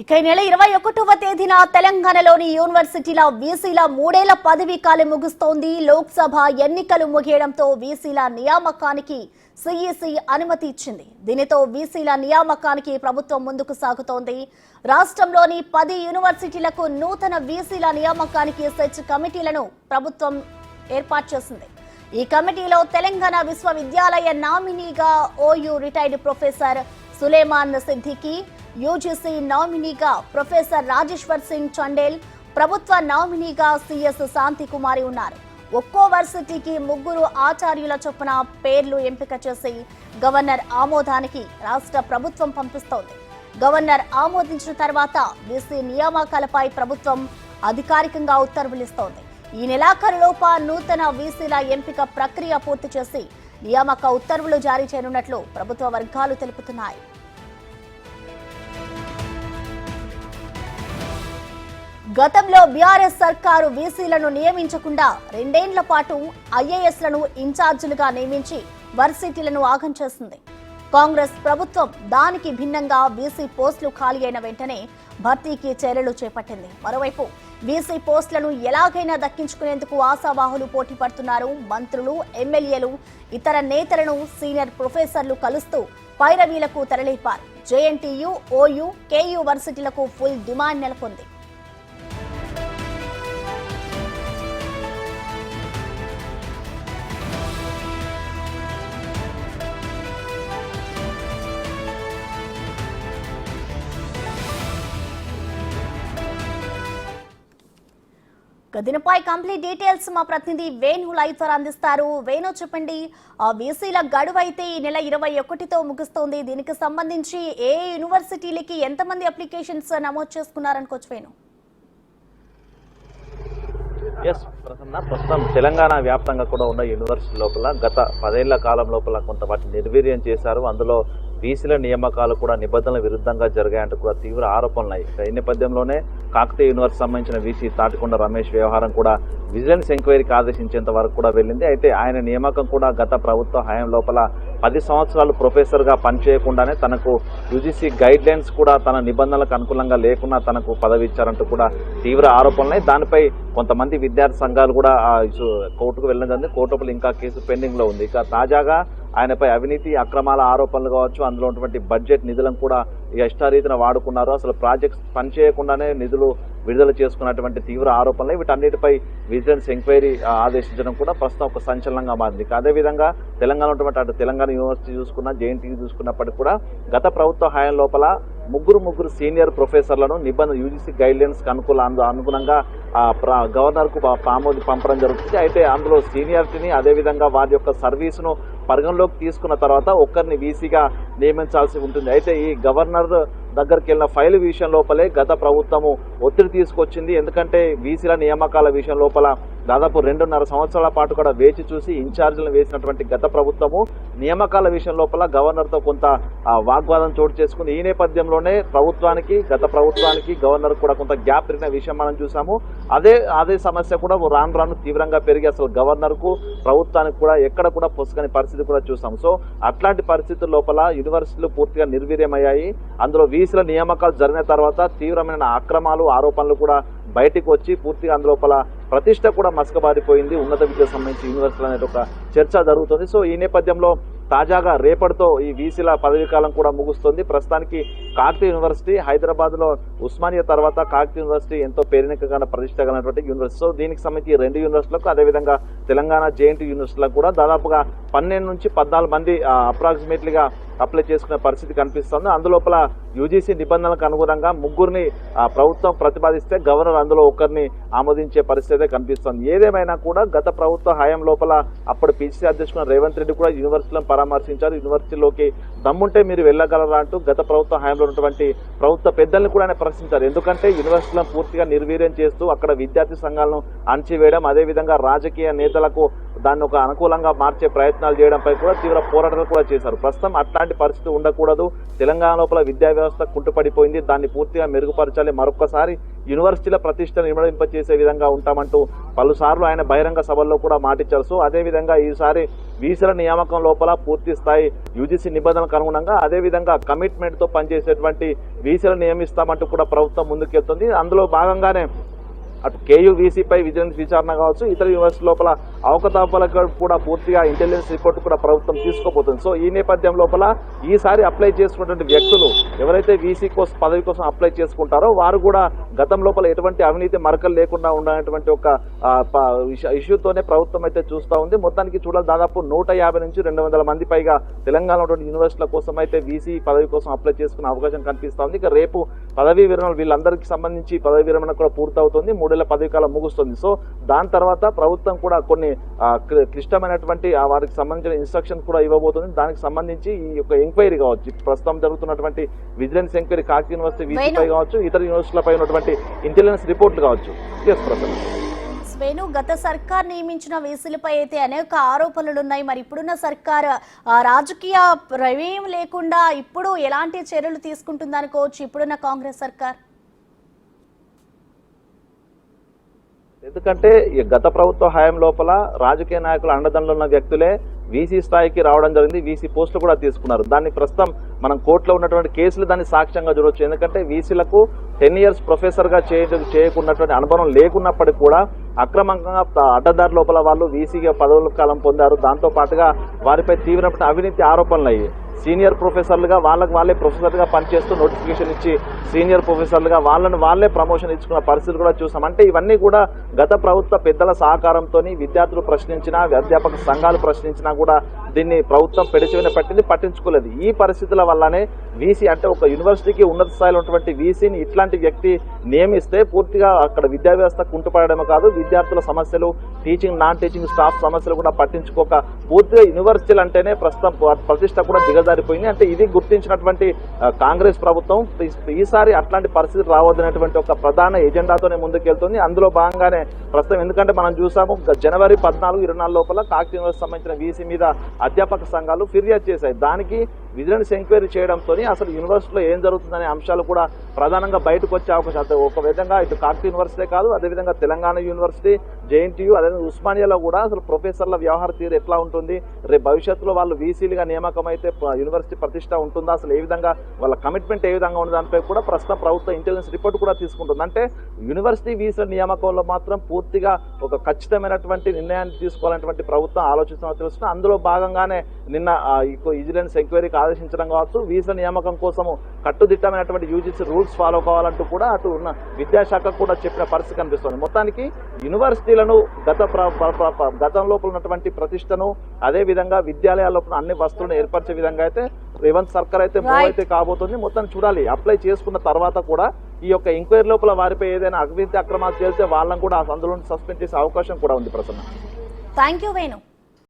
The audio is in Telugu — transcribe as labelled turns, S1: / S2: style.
S1: ఇక ఈ నెల 21వ తేదీన తెలంగాణలోని యూనివర్సిటీల వీసీల 3 ఏళ్ల పదవీ కాలం ముగుస్తోంది. లోక్సభ ఎన్నికలు ముగియడంతో వీసీల నియామకానికి సిఈసి అనుమతి ఇచ్చింది. దీనితో వీసీల నియామకానికి ప్రభుత్వం ముందుకు సాగుతోంది. రాష్ట్రంలోని 10 యూనివర్సిటీలకు నూతన వీసీల నియామకానికి సెర్చ్ కమిటీలను ప్రభుత్వం ఏర్పాటు చేసింది. ఈ కమిటీలో తెలంగాణ విశ్వవిద్యాలయ నామినీగా OU retired professor Suleman Siddiqui, UGC నామినీగా ప్రొఫెసర్ రాజేశ్వర్ సింగ్ చండేల్, ప్రభుత్వ నామినీగా సిఎస్ శాంతి కుమారి ఉన్నారు. ఒక్కో వర్సిటీకి 3 ఆచార్యుల చొప్పున పేర్లు ఎంపిక చేసి గవర్నర్ ఆమోదానికి రాష్ట్ర ప్రభుత్వం పంపిస్తోంది. గవర్నర్ ఆమోదించిన తర్వాత వీసీ నియామకాలపై ప్రభుత్వం అధికారికంగా ఉత్తర్వులిస్తోంది. ఈ నెలాఖరులోపు నూతన వీసీల ఎంపిక ప్రక్రియ పూర్తి చేసి నియామక ఉత్తర్వులు జారీ చేయనున్నట్లు ప్రభుత్వ వర్గాలు తెలుపుతున్నాయి. గతంలో బీఆర్ఎస్ సర్కారు వీసీలను నియమించకుండా 2 ఏళ్ల పాటు ఐఏఎస్లను ఇన్ఛార్జీలుగా నియమించి వర్సిటీలను ఆగం చేసింది. కాంగ్రెస్ ప్రభుత్వం దానికి భిన్నంగా వీసీ పోస్టులు ఖాళీ అయిన వెంటనే భర్తీకి చర్యలు చేపట్టింది. మరోవైపు వీసీ పోస్టులను ఎలాగైనా దక్కించుకునేందుకు ఆశావాహులు పోటీ పడుతున్నారు. మంత్రులు, ఎమ్మెల్యేలు, ఇతర నేతలను సీనియర్ ప్రొఫెసర్లు కలుస్తూ పైరవీలకు తెరలేపారు. జేఎన్టీయూ, ఓయూ, కేయూ వర్సిటీలకు ఫుల్ డిమాండ్ నెలకొంది. దీనిపై కంప్లీట్ డీటెయిల్స్ మా ప్రతినిధి వేణు లైవ్ ద్వారా అందిస్తారు. వేణు, చెప్పండి, వీసీల గడువు అయితే ఈ నెల 21తో ముగుస్తోంది. దీనికి సంబంధించి ఏ యూనివర్సిటీలకి ఎంతమంది అప్లికేషన్స్ నమోదు చేసుకున్నారనుకోవచ్చు వేణు?
S2: ప్రస్తుతం తెలంగాణ వ్యాప్తంగా కూడా ఉన్న యూనివర్సిటీ లోపల గత 10 ఏళ్ల కాలం లోపల కొంత వాటిని నిర్వీర్యం చేశారు. అందులో వీసీల నియామకాలు కూడా నిబంధనల విరుద్ధంగా జరిగాయంటూ కూడా తీవ్ర ఆరోపణలు. ఈ నేపథ్యంలోనే కాకతీయ యూనివర్సిటీ సంబంధించిన వీసీ తాటికొండ రమేష్ వ్యవహారం కూడా విజిలెన్స్ ఎంక్వైరీకి ఆదేశించేంత వరకు కూడా వెళ్ళింది. అయితే ఆయన నియామకం కూడా గత ప్రభుత్వ హయాం లోపల 10 సంవత్సరాలు ప్రొఫెసర్గా పనిచేయకుండానే తనకు యూజీసీ గైడ్ లైన్స్ కూడా తన నిబంధనలకు అనుకూలంగా లేకుండా తనకు పదవి ఇచ్చారంటూ కూడా తీవ్ర ఆరోపణలు. దానిపై కొంతమంది విద్యార్థి సంఘాలు కూడా కోర్టుకు వెళ్ళడం జరిగింది. కోర్టులో ఇంకా కేసు పెండింగ్ లో ఉంది. ఇక తాజాగా ఆయనపై అవినీతి అక్రమాల ఆరోపణలు కావచ్చు, అందులో ఉన్నటువంటి బడ్జెట్ నిధులను కూడా ఇష్టారీతిన వాడుకున్నారు, అసలు ప్రాజెక్ట్స్ పనిచేయకుండానే నిధులు విడుదల చేసుకున్నటువంటి తీవ్ర ఆరోపణలు, వీటన్నిటిపై విజిలెన్స్ ఎంక్వైరీ ఆదేశించడం కూడా ప్రస్తుతం ఒక సంచలనంగా మారింది. అదేవిధంగా తెలంగాణ ఉన్నటువంటి అటు తెలంగాణ యూనివర్సిటీ చూసుకున్నా, జేఎన్టీ చూసుకున్నప్పటికీ కూడా గత ప్రభుత్వ హయాం లోపల ముగ్గురు సీనియర్ ప్రొఫెసర్లను నిబంధన యూజీసీ గైడ్ లైన్స్ అనుగుణంగా గవర్నర్ కు పంపడం జరుగుతుంది. అయితే అందులో సీనియారిటీని అదేవిధంగా వారి యొక్క సర్వీసును పరిగణలోకి తీసుకున్న తర్వాత ఒక్కరిని వీసీగా నియమించాల్సి ఉంటుంది. అయితే ఈ గవర్నర్ దగ్గరికి వెళ్ళిన ఫైల్ విషయం లోపలే గత ప్రభుత్వము ఒత్తిడి తీసుకొచ్చింది. ఎందుకంటే వీసీల నియామకాల విషయం లోపల దాదాపు 2.5 సంవత్సరాల పాటు కూడా వేచి చూసి ఇన్ఛార్జీలను వేసినటువంటి గత ప్రభుత్వము నియామకాల విషయం లోపల గవర్నర్తో కొంత వాగ్వాదం చోటు చేసుకుంది. ఈ నేపథ్యంలోనే గత ప్రభుత్వానికి గవర్నర్ కూడా కొంత గ్యాప్ పెరిగిన విషయం మనం చూసాము. అదే సమస్య కూడా రాను తీవ్రంగా పెరిగి అసలు గవర్నర్ కు ప్రభుత్వానికి కూడా ఎక్కడ కూడా పొసగని పరిస్థితి కూడా చూసాము. సో అట్లాంటి పరిస్థితుల లోపల యూనివర్సిటీలు పూర్తిగా నిర్వీర్యమయ్యాయి. అందులో వీసీల నియామకాలు జరిగిన తర్వాత తీవ్రమైన అక్రమాలు, ఆరోపణలు కూడా బయటికి వచ్చి పూర్తిగా అందులోపల ప్రతిష్ట కూడా మసకబారిపోయింది. ఉన్నత విద్యకు సంబంధించి యూనివర్సిటీలు అనేది ఒక చర్చ జరుగుతుంది. సో ఈ నేపథ్యంలో తాజాగా రేపటితో ఈ వీసీల పదవీ కాలం కూడా ముగుస్తుంది. ప్రస్తుతానికి కాకతీయ యూనివర్సిటీ, హైదరాబాద్ లో ఉస్మానియా తర్వాత కాకతీయ యూనివర్సిటీ ఎంతో పేరునికగా ప్రతిష్ట కలిగినటువంటి యూనివర్సిటీ. సో దీనికి సంబంధించి 2 యూనివర్సిటీలకు అదేవిధంగా తెలంగాణ జేఎన్టీ యూనివర్సిటీలకు కూడా దాదాపుగా 12 నుంచి 14 మంది అప్రాక్సిమేట్లీగా అప్లై చేసుకునే పరిస్థితి కనిపిస్తుంది. అందులోపల యూజీసీ నిబంధనలకు అనుగుణంగా 3 ప్రభుత్వం ప్రతిపాదిస్తే గవర్నర్ అందులో ఒకరిని ఆమోదించే పరిస్థితి కనిపిస్తుంది. ఏదేమైనా కూడా గత ప్రభుత్వ హయాం లోపల అప్పుడు పిసిసి అధ్యక్షుడు రేవంత్ రెడ్డి కూడా యూనివర్సిటీలను పరామర్శించారు. యూనివర్సిటీలోకి దమ్ముంటే మీరు వెళ్ళగలరా అంటూ గత ప్రభుత్వ హయాంలో ఉన్నటువంటి ప్రభుత్వ పెద్దల్ని కూడా ఆయన ప్రశ్నించారు. ఎందుకంటే యూనివర్సిటీలను పూర్తిగా నిర్వీర్యం చేస్తూ అక్కడ విద్యార్థి సంఘాలను అణచివేయడం, అదేవిధంగా రాజకీయ నేతలకు దాన్ని ఒక అనుకూలంగా మార్చే ప్రయత్నాలు చేయడంపై కూడా తీవ్ర పోరాటాలు కూడా చేశారు. ప్రస్తుతం అట్లాంటి పరిస్థితి ఉండకూడదు. తెలంగాణ లోపల విద్యా వ్యవస్థ కుంటుపడిపోయింది. దాన్ని పూర్తిగా మెరుగుపరచాలి. మరొకసారి యూనివర్సిటీల ప్రతిష్టను ఇమడింపచేసే విధంగా ఉంటామంటూ పలుసార్లు ఆయన బహిరంగ సభల్లో కూడా మాటిచ్చారు. సో అదేవిధంగా ఈసారి వీసీల నియామకం లోపల పూర్తి స్థాయి యూజీసీ నిబంధనలకు అనుగుణంగా అదేవిధంగా కమిట్మెంట్తో పనిచేసేటువంటి వీసీలను నియమిస్తామంటూ కూడా ప్రభుత్వం ముందుకెళ్తుంది. అందులో భాగంగానే అటు కేయూవీసీపై విజిలెన్స్ విచారణ కావచ్చు, ఇతర యూనివర్సిటీ లోపల అవకతవకలకు కూడా పూర్తిగా ఇంటెలిజెన్స్ రిపోర్ట్ కూడా ప్రభుత్వం తీసుకోబోతుంది. సో ఈ నేపథ్యం లోపల ఈసారి అప్లై చేసుకున్నటువంటి వ్యక్తులు ఎవరైతే వీసీ కోసం పదవి కోసం అప్లై చేసుకుంటారో వారు కూడా గతం లోపల ఎటువంటి అవినీతి మరకలు లేకుండా ఉండనటువంటి ఒక ఇష్యూతోనే ప్రభుత్వం అయితే చూస్తూ ఉంది. మొత్తానికి చూడాలి, దాదాపు 150 నుంచి 200 మంది పైగా తెలంగాణ యూనివర్సిటీల కోసం అయితే వీసీ పదవి కోసం అప్లై చేసుకునే అవకాశం కనిపిస్తూ ఉంది. ఇక రేపు పదవీ విరమణ వీళ్ళందరికీ సంబంధించి పదవీ విరమణ కూడా పూర్తవుతుంది, 3 ఏళ్ల పదవి కాలం ముగుస్తుంది. సో దాని తర్వాత ప్రభుత్వం కూడా కొన్ని క్లిష్టమైనటువంటి వారికి సంబంధించిన ఇన్స్ట్రక్షన్ కూడా ఇవ్వబోతుంది. దానికి సంబంధించి ఈ యొక్క ఎంక్వైరీ కావచ్చు, ప్రస్తుతం జరుగుతున్నటువంటి విజిలెన్స్ ఎంక్వైరీ కాకతీయ యూనివర్సిటీ వీసీపై కావచ్చు, ఇతర యూనివర్సిటీలపై ఉన్నటువంటి ఇంటెలిజెన్స్ రిపోర్ట్లు కావచ్చు.
S1: వేణు, గత సర్కార్ నియమించిన వీసీలపై అయితే అనేక ఆరోపణలు ఉన్నాయి. మరి ఇప్పుడున్న సర్కార్ రాజకీయ ప్రమేయం లేకుండా ఇప్పుడు ఎలాంటి చర్యలు తీసుకుంటుందనుకోవచ్చు ఇప్పుడున్న కాంగ్రెస్ సర్కార్?
S2: ఎందుకంటే ఈ గత ప్రభుత్వ హయాం లోపల రాజకీయ నాయకుల అండదండలు ఉన్న వ్యక్తులే వీసీ స్థాయికి రావడం జరిగింది, వీసీ పోస్టులు కూడా తీసుకున్నారు. దాన్ని ప్రస్తుతం మనం కోర్టులో ఉన్నటువంటి కేసులు దాన్ని సాక్ష్యంగా చూడవచ్చు. ఎందుకంటే వీసీలకు 10 years ప్రొఫెసర్గా చేయకున్నటువంటి అనుభవం లేకున్నప్పటికీ కూడా అక్రమంగా అడ్డదారి లోపల వాళ్ళు వీసీగా పదవుల కాలం పొందారు. దాంతో పాటుగా వారిపై తీవ్రమైన అవినీతి ఆరోపణలు అయ్యాయి. సీనియర్ ప్రొఫెసర్లుగా వాళ్ళే ప్రొఫెసర్గా పనిచేస్తూ నోటిఫికేషన్ ఇచ్చి సీనియర్ ప్రొఫెసర్లుగా వాళ్ళే ప్రమోషన్ ఇచ్చుకున్న పరిస్థితులు కూడా చూసాం. అంటే ఇవన్నీ కూడా గత ప్రభుత్వ పెద్దల సహకారంతో విద్యార్థులు ప్రశ్నించినా, అధ్యాపక సంఘాలు ప్రశ్నించినా కూడా దీన్ని ప్రభుత్వం పెడిచెవిన పట్టించుకోలేదు. ఈ పరిస్థితుల వల్లనే వీసీ అంటే ఒక యూనివర్సిటీకి ఉన్నత స్థాయిలో ఉన్నటువంటి వీసీని ఇట్లాంటి వ్యక్తి నియమిస్తే పూర్తిగా అక్కడ విద్యా వ్యవస్థ కుంటుపడడమే కాదు, విద్యార్థుల సమస్యలు, టీచింగ్ నాన్ టీచింగ్ స్టాఫ్ సమస్యలు కూడా పట్టించుకోక పూర్తిగా యూనివర్సిటీలు అంటేనే ప్రస్తుతం ప్రతిష్ట కూడా దిగజారిపోయింది. అంటే ఇది గుర్తించినటువంటి కాంగ్రెస్ ప్రభుత్వం ఈసారి అట్లాంటి పరిస్థితి రావద్దనేటువంటి ఒక ప్రధాన ఎజెండాతోనే ముందుకెళ్తుంది. అందులో భాగంగానే ప్రస్తుతం ఎందుకంటే మనం చూసాము జనవరి 14, 24 లోపల కాకతీయ యూనివర్సిటీ సంబంధించిన వీసీ మీద అధ్యాపక సంఘాలు ఫిర్యాదు చేశాయి. దానికి విజిలెన్స్ ఎంక్వైరీ చేయడంతో అసలు యూనివర్సిటీలో ఏం జరుగుతుందనే అంశాలు కూడా ప్రధానంగా బయటకు వచ్చే అవకాశం. ఒక విధంగా ఇటు కాకతీయ యూనివర్సిటీ కాదు, అదేవిధంగా తెలంగాణ యూనివర్సిటీ, జేఎన్టీయూ, అదేవిధంగా ఉస్మానియాలో కూడా అసలు ప్రొఫెసర్ల వ్యవహార తీరు ఎట్లా ఉంటుంది, రేపు భవిష్యత్తులో వాళ్ళు వీసీలుగా నియామకం అయితే యూనివర్సిటీ ప్రతిష్ట ఉంటుందా, అసలు ఏ విధంగా వాళ్ళ కమిట్మెంట్ ఏ విధంగా ఉంది దానిపై కూడా ప్రస్తుతం ప్రభుత్వం ఇంటెలిజెన్స్ రిపోర్ట్ కూడా తీసుకుంటుంది. అంటే యూనివర్సిటీ వీసీల నియామకంలో మాత్రం పూర్తిగా ఒక ఖచ్చితమైనటువంటి నిర్ణయాన్ని తీసుకోవాలనేటువంటి ప్రభుత్వం ఆలోచిస్తున్నట్టు తెలుస్తుంది. అందులో భాగంగానే నిన్న విజిలెన్స్ ఎంక్వైరీకి ఆదేశించడం కావచ్చు, వీసా నియామకం కోసము కట్టుదిట్టమైనటువంటి యూజీసీ రూల్స్ ఫాలో కావాలంటూ కూడా అటు ఉన్న విద్యాశాఖ కూడా చెప్పిన పరిస్థితి కనిపిస్తుంది. మొత్తానికి యూనివర్సిటీలను గతం లోపల ఉన్నటువంటి ప్రతిష్టను, అదే విధంగా విద్యాలయాల్లో అన్ని వస్తువులను ఏర్పరిచే విధంగా అయితే రేవంత్ సర్కార్ అయితే మూవ్ అయితే కాబోతుంది. మొత్తం చూడాలి, అప్లై చేసుకున్న తర్వాత కూడా ఈ యొక్క ఎంక్వైరీ లోపల వారిపై ఏదైనా అవినీతి అక్రమాలు చేస్తే వాళ్ళని కూడా అందులో సస్పెండ్ చేసే అవకాశం కూడా ఉంది. Prasanna,
S1: thank you Venu.